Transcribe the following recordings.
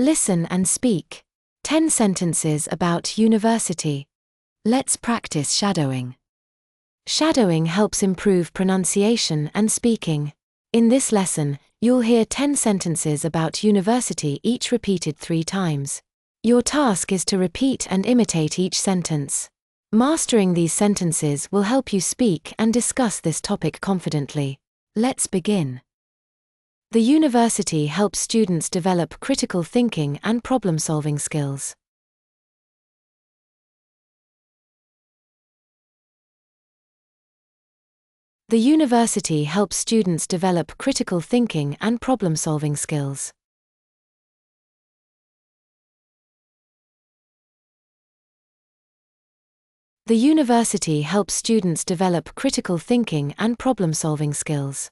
Listen and speak. 10 sentences about university. Let's practice shadowing. Shadowing helps improve pronunciation and speaking. In this lesson, you'll hear 10 sentences about university, each repeated 3 times. Your task is to repeat and imitate each sentence. Mastering these sentences will help you speak and discuss this topic confidently. Let's begin. The university helps students develop critical thinking and problem-solving skills. The university helps students develop critical thinking and problem-solving skills. The university helps students develop critical thinking and problem-solving skills.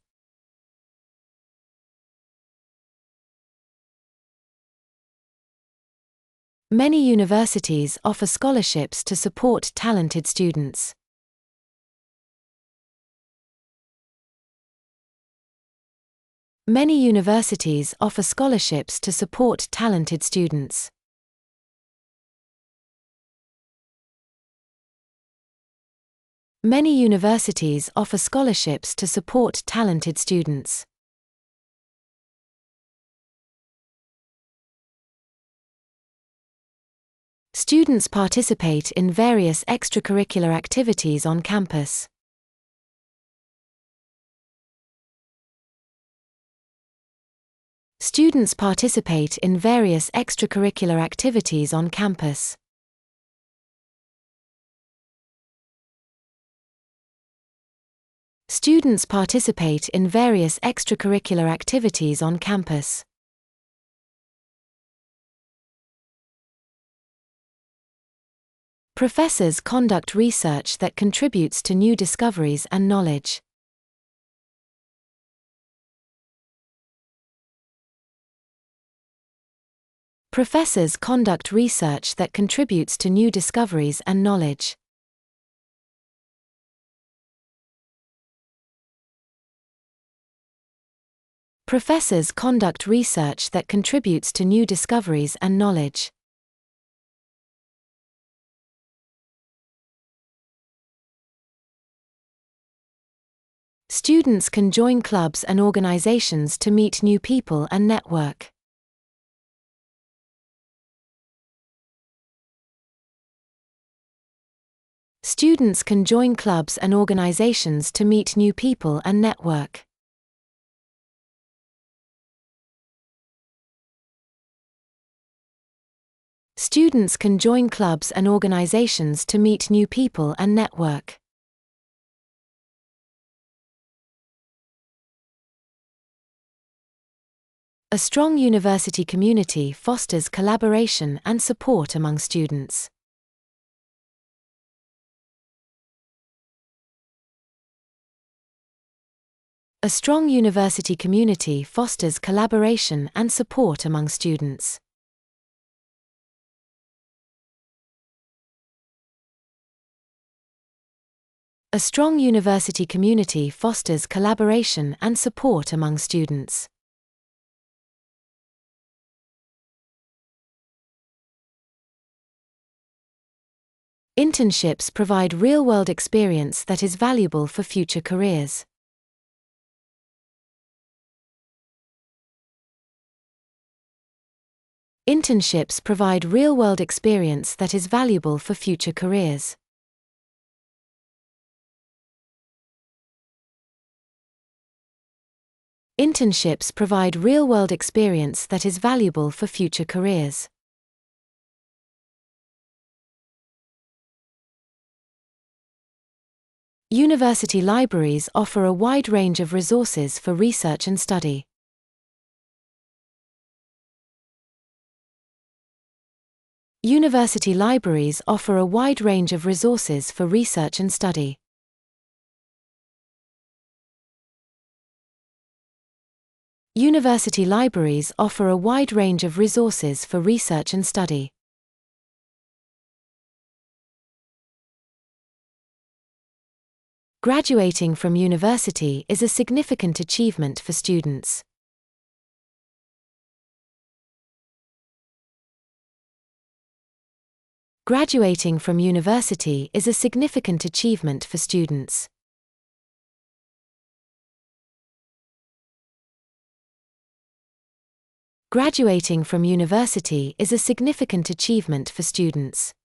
Many universities offer scholarships to support talented students. Many universities offer scholarships to support talented students. Many universities offer scholarships to support talented students. Students participate in various extracurricular activities on campus. Students participate in various extracurricular activities on campus. Students participate in various extracurricular activities on campus. Professors conduct research that contributes to new discoveries and knowledge. Professors conduct research that contributes to new discoveries and knowledge. Professors conduct research that contributes to new discoveries and knowledge. Students can join clubs and organizations to meet new people and network. Students can join clubs and organizations to meet new people and network. Students can join clubs and organizations to meet new people and network. A strong university community fosters collaboration and support among students. A strong university community fosters collaboration and support among students. A strong university community fosters collaboration and support among students. Internships provide real-world experience that is valuable for future careers. Internships provide real-world experience that is valuable for future careers. Internships provide real-world experience that is valuable for future careers. University libraries offer a wide range of resources for research and study. University libraries offer a wide range of resources for research and study. University libraries offer a wide range of resources for research and study. Graduating from university is a significant achievement for students. Graduating from university is a significant achievement for students. Graduating from university is a significant achievement for students.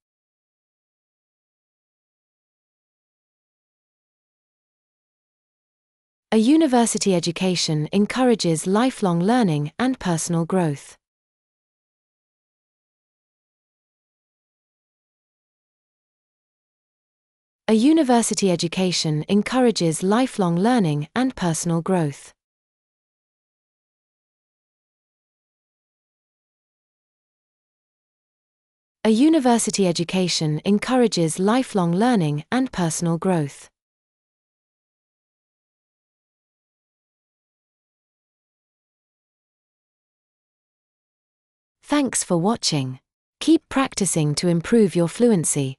A university education encourages lifelong learning and personal growth. A university education encourages lifelong learning and personal growth. A university education encourages lifelong learning and personal growth. Thanks for watching. Keep practicing to improve your fluency.